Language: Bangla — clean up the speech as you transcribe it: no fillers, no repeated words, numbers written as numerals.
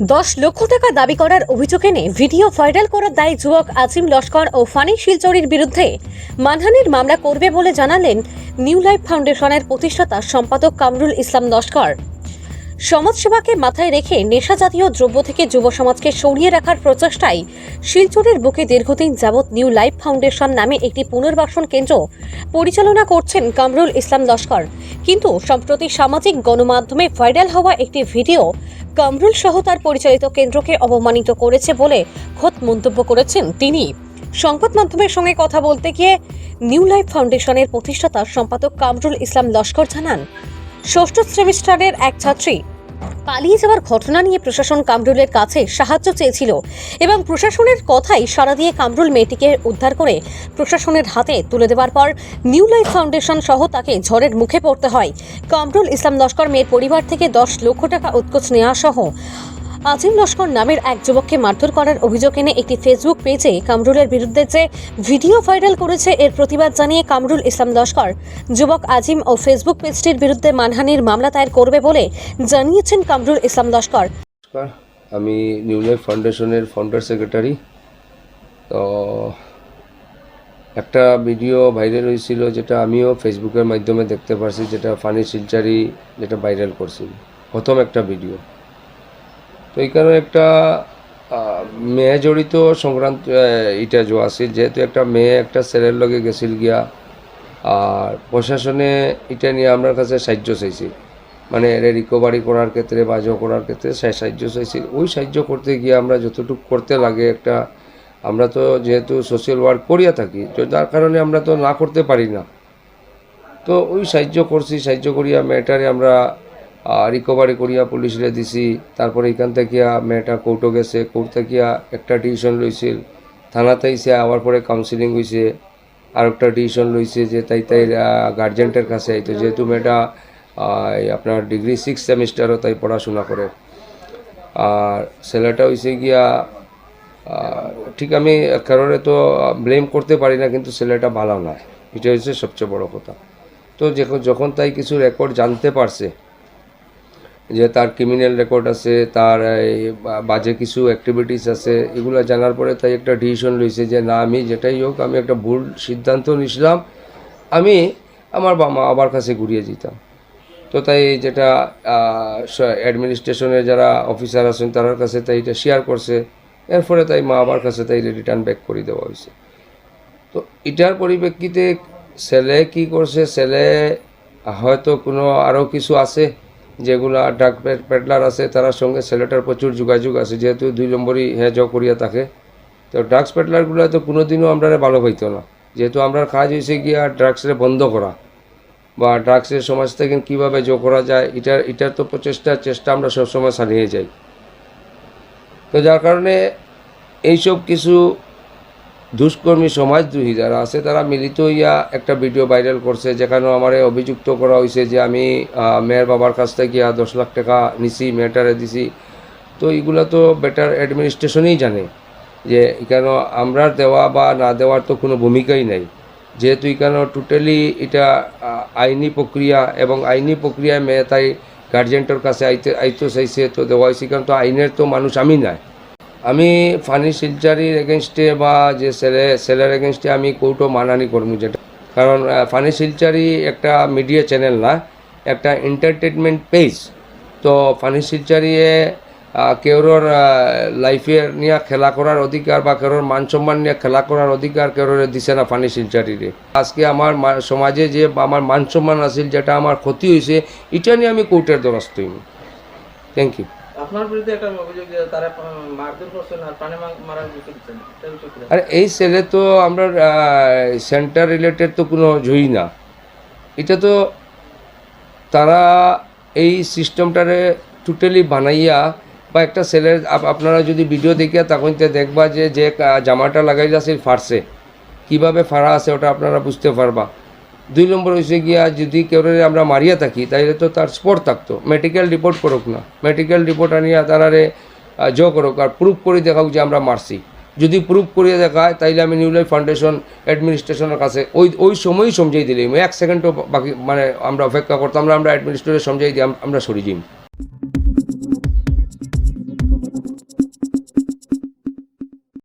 10 লক্ষ টাকা দাবি করার অভিযোগ এনে ভিডিও ভাইরাল করার দায়ে যুবক আজিম লস্কর ও ফানি শিলচরের বিরুদ্ধে মানহানির মামলা করবে বলে জানালেন নিউ লাইফ ফাউন্ডেশনের প্রতিষ্ঠাতা সম্পাদক কামরুল ইসলাম লস্কর। সমাজসেবাকে মাথায় রেখে নেশা জাতীয় দ্রব্য থেকে যুব সমাজকে সরিয়ে রাখার প্রচেষ্টায় শিলচরের বুকে দীর্ঘদিন যাবৎ নিউ লাইফ ফাউন্ডেশন নামে একটি পুনর্বাসন কেন্দ্র পরিচালনা করছেন কামরুল ইসলাম লস্কর। কিন্তু সম্প্রতি সামাজিক গণমাধ্যমে ভাইরাল হওয়া একটি ভিডিও কামরুল সহ তার পরিচালিত কেন্দ্রকে অপমানিত করেছে বলে খোদ মন্তব্য করেছেন তিনি। সংবাদ মাধ্যমের সঙ্গে কথা বলতে গিয়ে নিউ লাইফ ফাউন্ডেশনের প্রতিষ্ঠাতা সম্পাদক কামরুল ইসলাম লস্কর জানান, ষষ্ঠ সেমিস্টারের এক ছাত্রী পালিয়ে যাওয়ার ঘটনা নিয়ে প্রশাসন কামরুলের কাছে সাহায্য চেয়েছিল এবং প্রশাসনের কথাই সাড়া দিয়ে কামরুল মেয়েটিকে উদ্ধার করে প্রশাসনের হাতে তুলে দেওয়ার পর নিউ লাইফ ফাউন্ডেশন সহ তাকে ঝড়ের মুখে পড়তে হয়। কামরুল ইসলাম লস্কর মেয়ের পরিবার থেকে 10 লক্ষ টাকা উৎকোচ নেওয়া সহ আজিম লস্কর নামের এক যুবককে মারধর করার অভিযোগ এনে একটি ফেসবুক পেজে কামরুলের বিরুদ্ধে যে ভিডিও ভাইরাল করেছে এর প্রতিবাদ জানিয়ে কামরুল ইসলাম লস্কর যুবক আজিম ও ফেসবুক পেজটির বিরুদ্ধে মানহানির মামলা দায়ের করবে বলে জানিয়েছেন কামরুল ইসলাম লস্কর। আমি নিউ লাইফ ফাউন্ডেশনের ফাউন্ডার সেক্রেটারি। তো একটা ভিডিও ভাইরাল হয়েছিল যেটা আমিও ফেসবুকের মাধ্যমে দেখতে পারছি, যেটা ফানি শিলচারি যেটা ভাইরাল করছিল প্রথম একটা ভিডিও। তো এই কারণে একটা মেয়ে জড়িত সংক্রান্ত এটা যে আছে, যেহেতু একটা মেয়ে একটা ছেলের লগে গেছিল গিয়া, আর প্রশাসনে এটা নিয়ে আমার কাছে সাহায্য চাইছি, মানে এর রিকভারি করার ক্ষেত্রে বা জো করার ক্ষেত্রে সাহায্য চাইছি। ওই সাহায্য করতে গিয়ে আমরা যতটুকু করতে লাগে একটা, আমরা তো যেহেতু সোশ্যাল ওয়ার্ক করিয়া থাকি, তো যার কারণে আমরা তো না করতে পারি না। তো ওই সাহায্য করছি, সাহায্য করিয়া মেয়েটারে আমরা রিকভারি করিয়া পুলিশরে দিছি। তারপরে এখান থেকে মেয়েটা কোর্টও গেছে, কোর্ট থেকে একটা ডিসিশন লইছিল, থানাতে আইসে আবার পরে কাউন্সিলিং হয়েছে, আর একটা ডিসিশন লইছে যে তাই গার্জেন্টের কাছে আইতো, যেহেতু মেয়েটা আপনার ডিগ্রি 6 সেমিস্টারও তাই পড়াশোনা করে। আর ছেলেটা হয়েছে গিয়া ঠিক আমি কারণে তো ব্লেম করতে পারি না, কিন্তু ছেলেটা ভালো নয়, এটা হচ্ছে সবচেয়ে বড় কথা। তো যখন তাই কিছু রেকর্ড জানতে পারছে যে তার ক্রিমিনাল রেকর্ড আছে, তার বাজে কিছু অ্যাক্টিভিটিস আছে, এগুলো জানার পরে তাই একটা ডিসিশন লইছে যে না, আমি যেটাই হোক আমি একটা ভুল সিদ্ধান্ত নিয়েছিলাম, আমি আমার মা বাবার কাছে ঘুরিয়ে যেতাম। তো তাই যেটা অ্যাডমিনিস্ট্রেশনের যারা অফিসার আছেন তার কাছে তাই এটা শেয়ার করছে, এরপরে তাই মা বাবার কাছে তাই রিটার্ন ব্যাক করে দেওয়া হয়েছে। তো এটার পরিপ্রেক্ষিতে ছেলে কি করছে, ছেলে হয়তো কোনো আরও কিছু আছে যেগুলো ড্রাগ পেডলার আছে, তার সঙ্গে ছেলেটার প্রচুর যোগাযোগ আছে, যেহেতু 2 নম্বরই জ করিয়া থাকে। তো ড্রাগস পেডলারগুলো তো কোনোদিনও আমরা ভালো পাইতো না, যেহেতু আমরা কাজ হয়েছে গিয়া ড্রাগসের বন্ধ করা বা ড্রাগসের সমাজ থেকে কীভাবে যোগ করা যায়, এটার তো চেষ্টা আমরা সবসময় চালিয়ে যাই। তো যার কারণে এইসব কিছু দুষ্কর্মী সমাজদ্রোহী যারা আছে তারা মিলিত হইয়া একটা ভিডিও ভাইরাল করছে, যেখানেও আমার অভিযুক্ত করা হয়েছে যে আমি মেয়ের বাবার কাছ থেকে 10 লাখ টাকা নিছি, মেয়েটারে দিছি। তো এগুলো তো বেটার অ্যাডমিনিস্ট্রেশনই জানে যে এখানে আমরা দেওয়া বা না দেওয়ার তো কোনো ভূমিকাই নাই, যেহেতু এখানে টোটালি এটা আইনি প্রক্রিয়া, এবং আইনি প্রক্রিয়ায় মেয়ে তাই গার্জেন্টের কাছে আইতে চাইছে, তো দেওয়া হয়েছে। কারণ তো আইনের তো মানুষ আমি নাই, আমি ফানি শিলচারির এগেনস্টে বা যে ছেলের এগেনস্টে আমি কোর্টও মানহানি করবো, যেটা কারণ ফানি শিলচারি একটা মিডিয়া চ্যানেল না, একটা এন্টারটেনমেন্ট পেজ। তো ফানি শিলচারিয়ে কেউর লাইফে নিয়ে খেলা করার অধিকার বা কেউর মান সম্মান নিয়ে খেলা করার অধিকার কেউর দিছে না ফানি শিলচারিরে। আজকে আমার সমাজে যে আমার মান সম্মান আছিল, যেটা আমার ক্ষতি হয়েছে, এটা নিয়ে আমি কোর্টের দ্বারস্থ হইব। Thank you. আপনার বিরুদ্ধে একটা অভিযোগ যে তারা মারধর করছেন আর পানি মারার বিষয় দিচ্ছেন, আর এই ছেলে তো আমরা সেন্টার রিলেটেড তো কোনো জয়ী না, এটা তো তারা এই সিস্টেমটারে টোটালি বানাইয়া বা একটা ছেলের আপনারা যদি ভিডিও দেখিয়া তখন দেখবা যে জামাটা লাগাই যাচ্ছে ফাড়ছে, কীভাবে ফাড়া আছে ওটা আপনারা বুঝতে পারবা। 2 নম্বর হয়েছে গিয়া, যদি কেউ আমরা মারিয়া থাকি তাইলে তো তার স্পট থাকতো, মেডিকেল রিপোর্ট করুক না, মেডিকেল রিপোর্ট আনিয়া তারারে করুক আর প্রুফ করে দেখাক যে আমরা মারছি। যদি প্রুফ করিয়ে দেখায় তাইলে আমি নিউ লাইফ ফাউন্ডেশন অ্যাডমিনিস্ট্রেশনের কাছে ওই সময়ই সমঝাই দিলে, 1 সেকেন্ডও বাকি মানে আমরা অপেক্ষা করতাম না, আমরা অ্যাডমিনিস্ট্রেটর সমঝাই দিয়ে আমরা সরে যাই। রিপোর্ট।